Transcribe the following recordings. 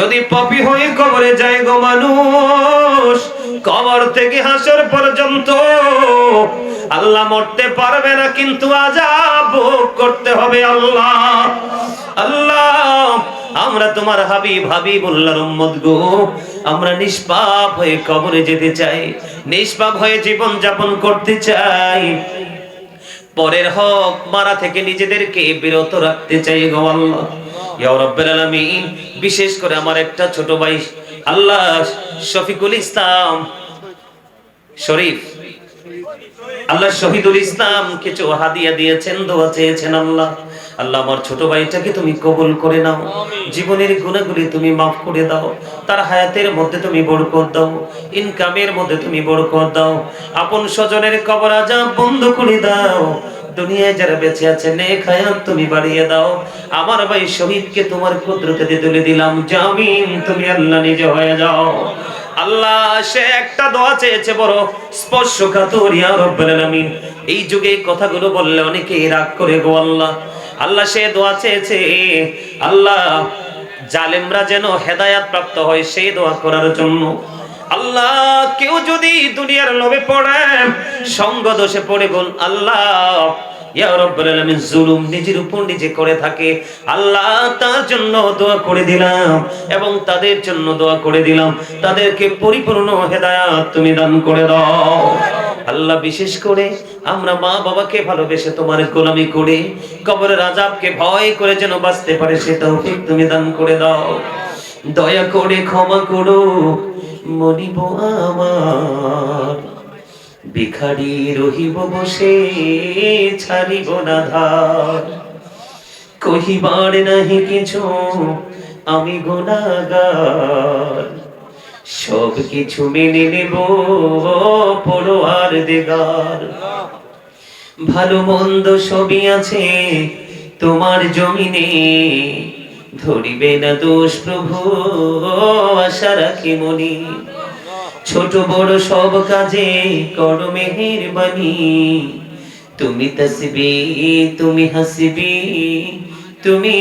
যদি পাপী হয়ে কবরে যায় গো মানুষ, কবর থেকে হাসর পর্যন্ত আল্লাহ মরতে পারবে না, কিন্তু আযাব ভোগ করতে হবে। আল্লাহ আল্লাহ, আমরা তোমার হাবিবুল্লাহর উম্মত গো, আমরা নিষ্পাপ হয়ে কবরে যেতে চাই, নিষ্পাপ হয়ে জীবন যাপন করতে চাই, পরের হক মারা থেকে নিজেদেরকে বিরত রাখতে চাই গো আল্লাহ ইয়া রাব্বুল আলামিন। বিশেষ করে আমার একটা ছোট ভাই আল্লাহ শফিকুল ইসলাম শরীফ, আল্লাহ শহীদুল ইসলাম কিছু হাদিয়া দিয়েছেন, দোয়া চেয়েছেন। আল্লাহ আল্লাহ আমার ছোট ভাইটাকে তুমি কবুল করে নাও, জীবনের গুনাহগুলি তুমি মাফ করে দাও, তার হায়াতের মধ্যে তুমি বরকত দাও, ইনকামের মধ্যে তুমি বরকত দাও, আপন স্বজনের কবর আযাব বন্ধ করে দাও, দুনিয়ায় যারা বেঁচে আছে নেক হায়াত তুমি বাড়িয়ে দাও। আমার ভাই শহীদকে তোমার কুদরতে তুলে দিলাম, জামিন তুমি আল্লাহ নিজে হয়ে যাও। আল্লাহ সে একটা দোয়া চেয়েছে বড় স্পর্শকাতর ইয়া রাব্বুল আলামিন। এই যুগে কথাগুলো বললে অনেকেই রাগ করে গো আল্লাহ। আল্লাহ সে দোয়া চেয়েছে, আল্লাহ জালেমরা যেন হেদায়েত প্রাপ্ত হয় সেই দোয়া করার জন্য। আল্লাহ কেউ যদি দুনিয়ার লোভে পড়ে, সঙ্গ দোষে পড়ে বল আল্লাহ ইয়া রাব্বুল আলামিন জুলুম নিজের উপর নিজে করে থাকে, আল্লাহ তার জন্য দোয়া করে দিলাম এবং তাদের জন্য দোয়া করে দিলাম, তাদেরকে পরিপূর্ণ হেদায়েত তুমি দান করে দাও। আল্লাহ বিশেষ করে আমরা মা বাবাকে ভালোবেসে তোমার গোলামি করে কবরের আযাবকে ভয় করে যেন বাঁচতে পারে সে তৌফিক তুমি দান করে দাও। দয়া করে ক্ষমা করো মনিব আমার, ভিখারি রহিব বসে ছাড়িব না ধার, কহিবার নাহি কিছু আমি গুনাহগার, সব কিছু মেনে নেব পরোয়ার দিগার। ভালো মন্দ সবই আছে তোমার জমিনে, ধরিবে না দোষ প্রভু আশা রাখি মনি, ছোট বড় সব কাজে করো মেহেরবানি, তুমি তাসবি তুমি হাসবি তুমি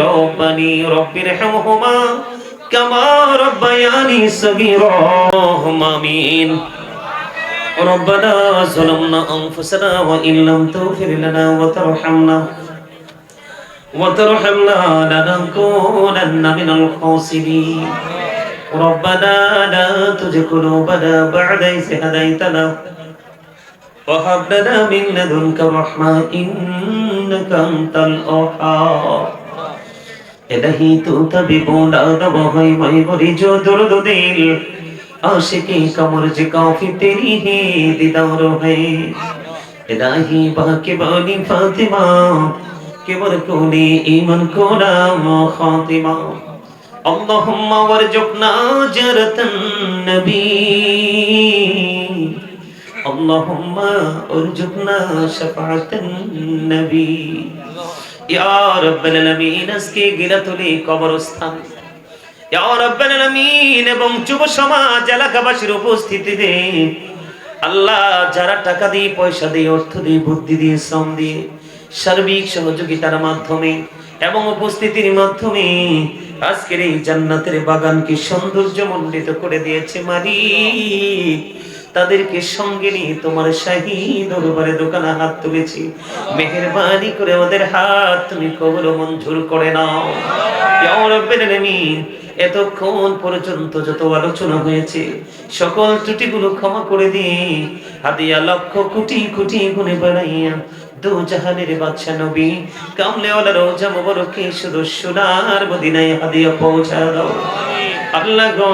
রব্বানি, রব্বির হামহুমা কামা রব্বায়ানি সগীরা, আমিন। ربنا ظلمنا أنفسنا وإن لم تغفر لنا وترحمنا لنكونن من الخاسرين. ربنا لا تزغ قلوبنا بعد إذ هديتنا وهب لنا من لدنك رحمة إنك أنت الوهاب. إلهي تُتَبِّ بُلَادَ وهي ما يبري جو درد دل आशिकी कमर जे काफी तेरी ही दीदार है। इलाही बाके बानी फातिमा केबर कोनी ईमान कोना खातिमा। अल्लाहुम्मा वरजुकना जरतन नबी, अल्लाहुम्मा वरजुकना शफाअतन नबी। या रब्बल आलमीन আজকে গিলাতুলি কবরস্থান ইয়া রাব্বাল আলামিন এবং যুব সমাজ এলাকাবাসীর উপস্থিতিতে আল্লাহ যারা টাকা দিয়ে পয়সা দিয়ে অর্থ দিয়ে বুদ্ধি দিয়ে শ্রম দিয়ে সার্বিক সহযোগিতার মাধ্যমে এবং উপস্থিতির মাধ্যমে আজকের এই জান্নাতের বাগানকে সৌন্দর্যমণ্ডিত করে দিয়েছে মালিক, তাদেরকে সঙ্গে নিয়ে তোমার শাহী দরবারে দোকানে হাত তুলেছি, মেহেরবানি করে আমাদের হাত তুমি কবুল মঞ্জুর করে নাও। ইয়া রাব্বাল আলামিন এতক্ষণ পর্যন্ত যত আলোচনা হয়েছে সকল ত্রুটিগুলো ক্ষমা করে দিয়ে হাদিয়া লক্ষ কোটি কোটি গুণে বাড়াইয়া দু জাহানের বাদশা নবী কামলেওয়ালা রওজা মুবারকে শুধু সোনার মদিনায় হাদিয়া পৌঁছা দাও। আল্লাহ গো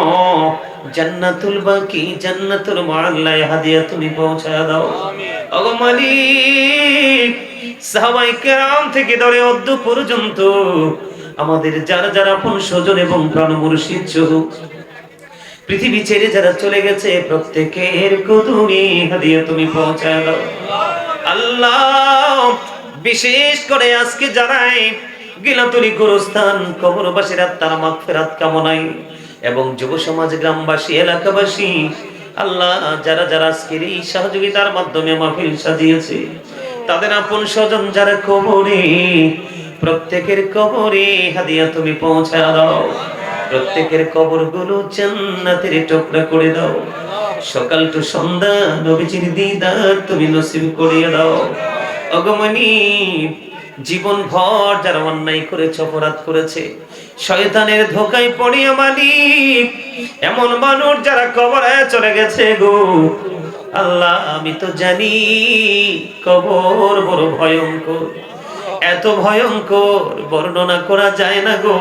জান্নাতুল বাকি জান্নাতুল মুআল্লায় হাদিয়া তুমি পৌঁছা দাও। ওগো মালিক সাহাবায়ে কেরাম থেকে ধরে অদ্য পর্যন্ত আমাদের যারা যারা আপন স্বজন এবং প্রাণ মুর্শিদ সহ পৃথিবী ছেড়ে যারা চলে গেছে প্রত্যেকের কদমে হাদিয়া তুমি পৌঁছা দাও। আল্লাহ বিশেষ করে আজকে যারাই গিলাতুলি গোরস্থান কবরবাসীরা তার মাগফিরাত কামনায় এবং যুব সমাজ গ্রামবাসী এলাকাবাসী আল্লাহ যারা যারা আজকের এই সহযোগিতার মাধ্যমে মাহফিল সাজিয়েছে তাদের আপন স্বজন যারা কবরে প্রত্যেকের কবরে হাদিয়া তুমি পৌঁছা দাও। প্রত্যেকের কবরগুলো জান্নাতের টুকরা করে দাও। সকাল টু সন্ধ্যা নবীজির দিদার তুমি নসিব করিয়ে দাও। অগমনী জীবন ভর যারা অন্যায় করেছে, অপরাধ করেছে, শয়তানের ধোকায় পড়িয়া মালিক এমন মানুষ যারা কবরে চলে গেছে গো আল্লাহ, আমি তো জানি কবর বড় ভয়ঙ্কর, এত ভয়ঙ্কর বর্ণনা করা যায় না গো।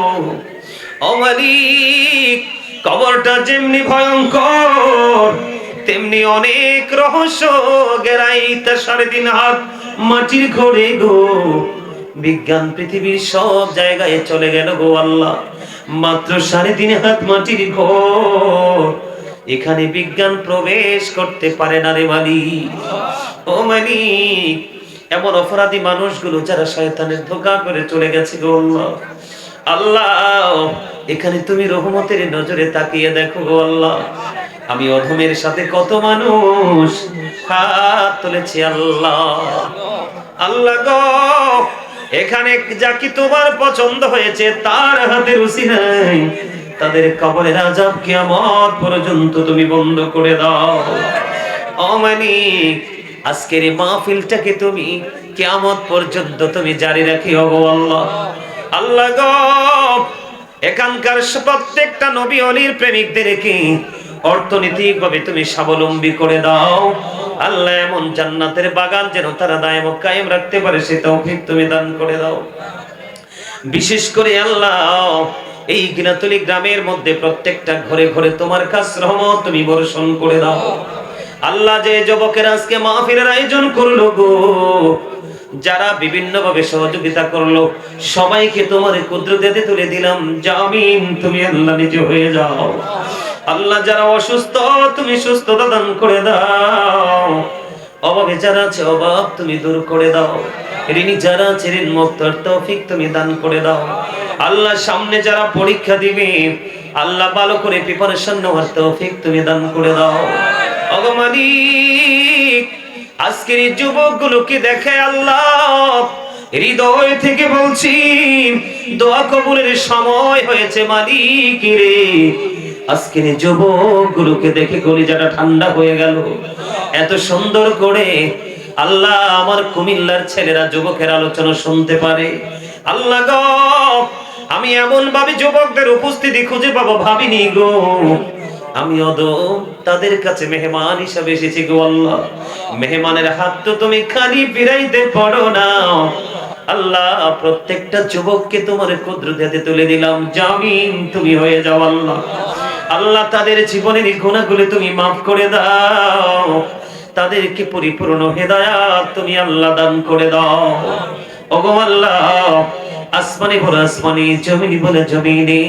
ও মালিক, কবরটা যেমনি ভয়ঙ্কর তেমনি অনেক রহস্য গেরাইতে 3.5 হাত মাটির ঘরে গো। বিজ্ঞান পৃথিবীর সব জায়গায় চলে গেল গো আল্লাহ, মাত্র 3.5 হাত মাটির ঘর, এখানে বিজ্ঞান প্রবেশ করতে পারে না রে মালিক। ও মালিক, এমন অপরাধী মানুষগুলো যারা শয়তানের ধোঁকা করে চলে গেছে গো আল্লাহ, আল্লাহ এখানে তুমি রহমতের নজরে তাকিয়ে দেখো গো আল্লাহ। আমি অধমের সাথে কত মানুষ হাত তুলেছি আল্লাহ, আল্লাহ গো এখানে যাকে তোমার পছন্দ হয়েছে তার হাতে রুচি নাই, তাদের কবরের আযাব কিয়ামত পর্যন্ত তুমি বন্ধ করে দাও। ও মালিক, আজকের এই মাহফিলটাকে তুমি কিয়ামত পর্যন্ত তুমি জারি রাখিও গো আল্লাহ। আল্লাহ গো এখানকার প্রত্যেকটা নবী ওলির প্রেমিকদেরকে অর্থনৈতিকভাবে তুমি স্বাবলম্বী করে দাও আল্লাহ। এমন জান্নাতের বাগান যেন তারা দায়েম ও কায়েম রাখতে পারে সে তৌফিক তুমি দান করে দাও। বিশেষ করে আল্লাহ এই গিনাতলী গ্রামের মধ্যে প্রত্যেকটা ঘরে ঘরে তোমার কাছ রহমত তুমি বর্ষণ করে দাও আল্লাহ। যে যুবকেরা আজকে মাহফিলের আয়োজন করলো গো, যারা বিভিন্ন ভাবে সহযোগিতা করলো, সবাইকে তোমার কুদরতে তুলে দিলাম, জামিন তুমি আল্লাহ নিজে হয়ে যাও আল্লাহ। যারা অসুস্থ তুমি সুস্থতা দান করে দাও, অভাবে যারা আছে অভাব তুমি দূর করে দাও, ঋণী যারা আছে ঋণ মুক্তর তৌফিক তুমি দান করে দাও আল্লাহ। সামনে যারা পরীক্ষা দিবে আল্লাহ ভালো করে প্রিপারেশন নেওয়ার তৌফিক তুমি দান করে দাও। ওগো মালিক, আজকের এই যুবকগুলোকে দেখে আল্লাহ হৃদয় থেকে বলছি দোয়া কবুলের সময় হয়েছে মালিক রে। আজকের এই যুবকগুলোকে দেখে কলিজাটা ঠান্ডা হয়ে গেল, এত সুন্দর করে আল্লাহ আমার কুমিল্লার ছেলেরা যুবকের আলোচনা শুনতে পারে আল্লাহ গো। আমি এমন ভাবে যুবকদের উপস্থিতি খুঁজে পাবো ভাবিনি গো। আমি অদম তাদের কাছে মেহমান হিসেবে এসেছি গো আল্লাহ। মেহমানের হাত তো তুমি খালি ফিরাইতে পারো না আল্লাহ। প্রত্যেকটা যুবককে তোমার কুদরতে তুলে দিলাম, জামিন তুমি হয়ে যাও আল্লাহ। আল্লাহ তাদের জীবনের গুনাহগুলো তুমি মাফ করে দাও, তাদেরকে পরিপূর্ণ হেদায়াত তুমি আল্লাহ দান করে দাও। ওগো আল্লাহ, আসমানি বলে আসমানি, জমিনি বলে জমিনি,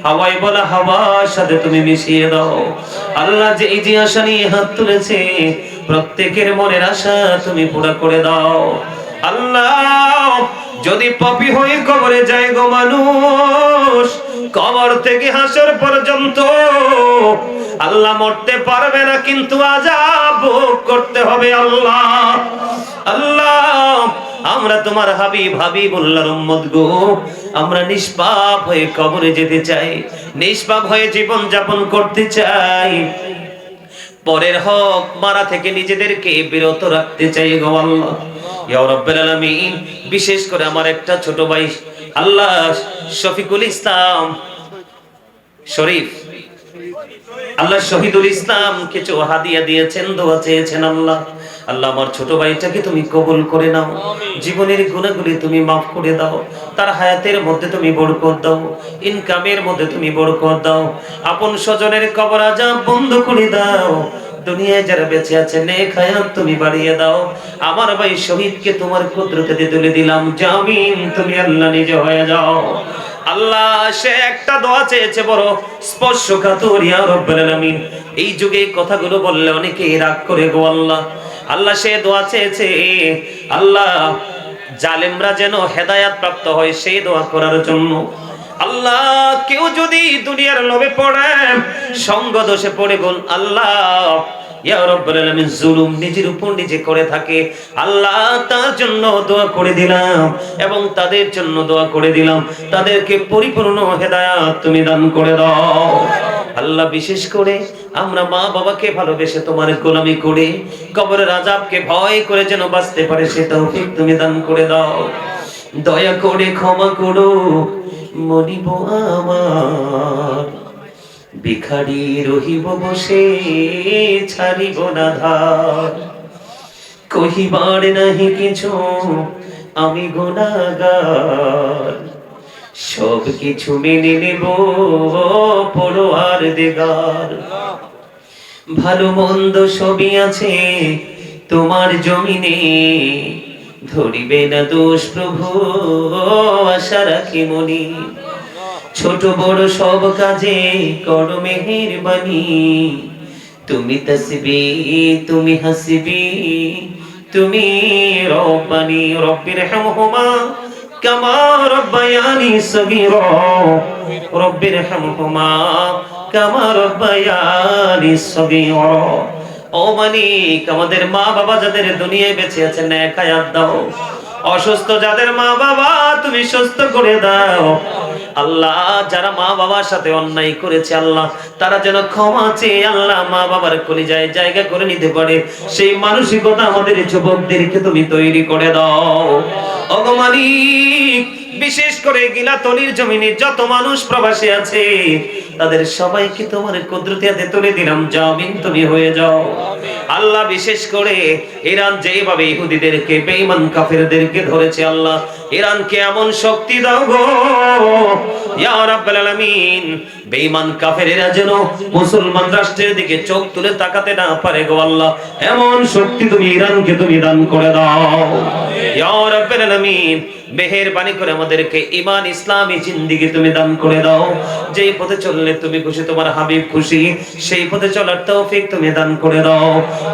হাওয়াই বলে হাওয়ার সাথে তুমি মিশিয়ে দাও আল্লাহ। যে এই যে আশা নিয়ে হাত তুলেছে প্রত্যেকের মনের আশা তুমি পুরা করে দাও আল্লাহ। যদি পাপী হয়ে কবরে যায় গো মানুষ, কবর থেকে হাসর পর্যন্ত আল্লাহ মরতে পারবে না, কিন্তু আযাব ভোগ করতে হবে আল্লাহ। আল্লাহ আমরা তোমার হাবিবুল্লাহর উম্মত গো, আমরা নিষ্পাপ হয়ে কবরে যেতে চাই, নিষ্পাপ হয়ে জীবন যাপন করতে চাই, পরের হক মারা থেকে নিজেদেরকে বিরত রাখতে চাই গো আল্লাহ। ইয়া রাব্বুল আলামিন, বিশেষ করে আমার একটা ছোট ভাই আল্লাহ শফিকুল ইসলাম শরীফ, আল্লাহ শহীদুল ইসলাম কিছু হাদিয়া দিয়েছেন, দোয়া চেয়েছেন আল্লাহ। আল্লাহ আমার ছোট ভাইটাকে তুমি কবুল করে নাও, জীবনের গুনাহগুলি তুমি মাফ করে দাও, তার হায়াতের মধ্যে তুমি বরকত দাও, ইনকামের মধ্যে তুমি বরকত দাও, আপন স্বজনের কবর আযাব বন্ধ করে দাও, দুনিয়ায় যারা বেঁচে আছে নেক হায়াত তুমি বাড়িয়ে দাও। আমার ভাই শহীদকে তোমার কুদরতে তুলে দিলাম, জামিন তুমি আল্লাহ নিজে হয়ে যাও আল্লাহ। সে একটা দোয়া চেয়েছে বড় স্পর্শকাতর, ইয়া রাব্বুল আলামিন। এই যুগে কথাগুলো বললে অনেকেই রাগ করে গো আল্লাহ। আল্লাহ সে দোয়া চেয়েছে আল্লাহ জালেমরা যেন হেদায়েত প্রাপ্ত হয় সেই দোয়া করার জন্য আল্লাহ। কেউ যদি দুনিয়ার লোভে পড়ে, সঙ্গ দোষে পড়ে বল আল্লাহ, ইয়া রাব্বুল আলামিন জুলুম নিজের উপর নিজে করে থাকে, আল্লাহ তার জন্য দোয়া করে দিলাম এবং তাদের জন্য দোয়া করে দিলাম, তাদেরকে পরিপূর্ণ হেদায়েত তুমি দান করে দাও আল্লাহ। বিশেষ করে আমরা মা বাবাকে ভালোবেসে তোমার গোলামি করে কবরের আযাবকে ভয় করে যেন বাঁচতে পারে সে তৌফিক তুমি দান করে দাও। দয়া করে ক্ষমা করো মনিব আমার, ভিখারি রহিব বসে ছাড়িব না ধার, কহিবার নাহি কিছু আমি গুনাহগার, সব কিছু মেনে নেব পরোয়ার দিগার। ভালো মন্দ সবই আছে তোমার জমিনে, ধরিবে না দোষ প্রভু আশা রাখি মনি, ছোট বড় সব কাজে করো মেহেরবানি, তুমি তাসবি তুমি হাসবি তুমি রব্বানি, রব্বির হামহুমা কামা রব্বায়ানি সগীরা, রব্বির হামহুমা কামা রব্বায়ানি সগীরা। ও মালিক, আমাদের মা বাবা যাদের দুনিয়ায় বেঁচে আছেন নেক হায়াত দাও, অসুস্থ যাদের মা বাবা তুমি সুস্থ করে দাও আল্লাহ। যারা মা বাবার সাথে অন্যায় করেছে আল্লাহ, তারা যেন ক্ষমা চেয়ে আল্লাহ মা বাবার কলিজায় জায়গা করে নিতে পারে সেই মানসিকতা আমাদের যুবকদেরকে তুমি তৈরি করে দাও। ওগো মালিক, বিশেষ করে গিলাতলির জমিনে যত মানুষ প্রবাসী আছে তাদের সবাইকে তোমার কুদরতে হাতে তুলে দিলাম, জামিন তুমি হয়ে যাও আল্লাহ। বিশেষ করে ইরান যেভাবে ইহুদিদেরকে বেঈমান কাফেরদেরকে ধরেছে আল্লাহ, ইরানকে এমন শক্তি দাও গো ইয়া রাব্বুল আলামিন, বেঈমান কাফেরেরা যেন মুসলমান রাষ্ট্রের দিকে চোখ তুলে তাকাতে না পারে গো আল্লাহ, এমন শক্তি তুমি ইরানকে তুমি দান করে দাও ইয়া রাব্বুল আলামিন। মেহেরবানি করে আমাদেরকে ঈমান ইসলামী জিন্দেগি তুমি দান করে দাও, যেই পথে চললে তুমি খুশি তোমার হাবিব খুশি সেই পথে চলার তৌফিক তুমি দান করে দাও।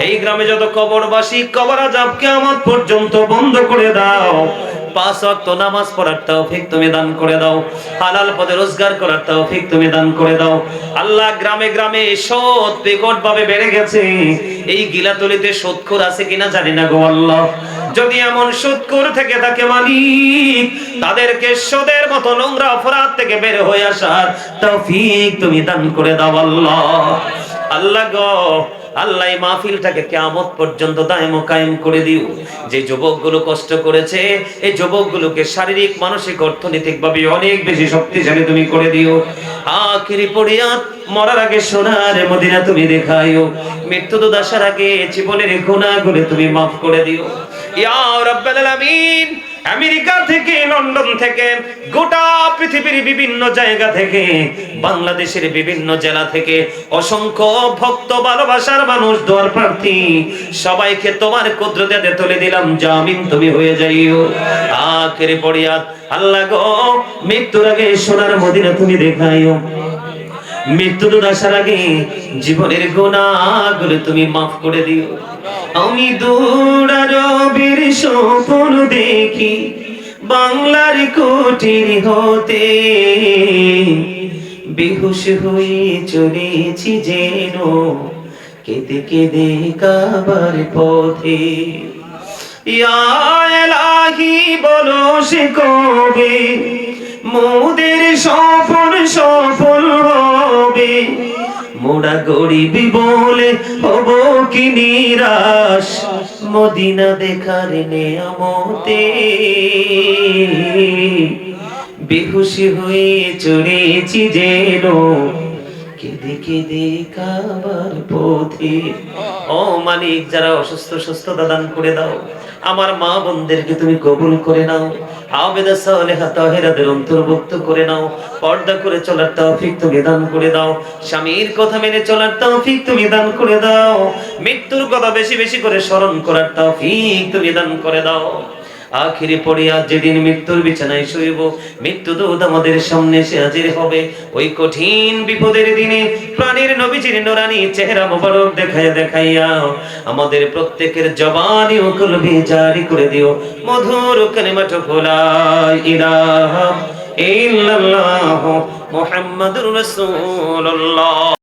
এই গ্রামে যত কবরবাসী কবর আযাব কিয়ামত পর্যন্ত বন্ধ করে দাও, 5 ওয়াক্ত নামাজ পড়ার তৌফিক তুমি দান করে দাও, হালাল পথে রোজগার করার তৌফিক তুমি দান করে দাও আল্লাহ। গ্রামে গ্রামে সুদ বিকটভাবে বেড়ে গেছে, এই গিলাতলিতে সুদখোর আছে কিনা জানি না গো আল্লাহ, যদি এমন সুদখোর থেকে থাকে মালিক, তাদেরকে সুদের মতো নোংরা অপরাধ থেকে বের হয়ে আসার তৌফিক তুমি দান করে দাও আল্লাহ। আল্লাহ গো আল্লাহ, এই মাহফিলটাকে কিয়ামত পর্যন্ত দায়েম ও কায়েম করে দিও। যে যুবকগুলো কষ্ট করেছে এই যুবকগুলোকে শারীরিক মানসিক অর্থনৈতিকভাবে অনেক বেশি শক্তিশালী তুমি করে দিও। আখিরি পরিয়াত মরার আগে সোনার মদিনা তুমি দেখাইও, মৃত্যু আসার আগে জীবনের গুনাহগুলো তুমি মাফ করে দিও ইয়া রাব্বুল আলামিন। আমেরিকা থেকে, লন্ডন থেকে, গোটা পৃথিবীর বিভিন্ন জায়গা থেকে, বাংলাদেশের বিভিন্ন জেলা থেকে অসংখ্য ভক্ত ভালোবাসার মানুষ দোয়ার প্রার্থী সবাইকে তোমার কুদরতে তুলে দিলাম, জামিন তুমি হয়ে যাইও। আখেরে পড়িয়াত আল্লাহ গো, মৃত্যুর আগে সোনার মদিনা তুমি দেখাইও, মৃত্যু আসার আগে জীবনের গুনাহগুলো তুমি মাফ করে দিও। আমি দূরারবের স্বপ্ন দেখি বাংলার কুটির হতে, বেহুশ হয়ে চলেছি যেন কেঁদে কেঁদে কাবার পথে। ইয়া ইলাহি বলো সে কবে মোদের সফল সফল হবে, মোরা গরিব বলে হব কি নিরাশ মদিনা দেখার নেয়ামতে, বেহুশি হয়ে চলেছি যেন কেঁদে কেঁদে কাবার পথে। ও মালিক, যারা অসুস্থ সুস্থতা দান করে দাও, আমার মা বোনদেরকে তুমি কবুল করে নাও, আবেদা সালেহা তাহেরাদের অন্তর্ভুক্ত করে নাও, পর্দা করে চলার তৌফিক তুমি দান করে দাও, স্বামীর কথা মেনে চলার তৌফিক তুমি দান করে দাও, মৃত্যুর কথা বেশি বেশি করে স্মরণ করার তৌফিক তুমি দান করে দাও। আখিরে পড়িয়া যেদিন মৃত্যুর বিছানায় শুইব, মৃত্যুদূত আমাদের সামনে এসে হাজির হবে, ওই কঠিন বিপদের দিনে প্রাণের নবীজির নূরানি চেহারা মোবারক দেখাইয়া দেখাইয়া আমাদের প্রত্যেকের জবানি ও কলবে জারি করে দিও মধুর কালিমাতু লা ইলাহা ইল্লাল্লাহ মুহাম্মাদুর রাসূলুল্লাহ।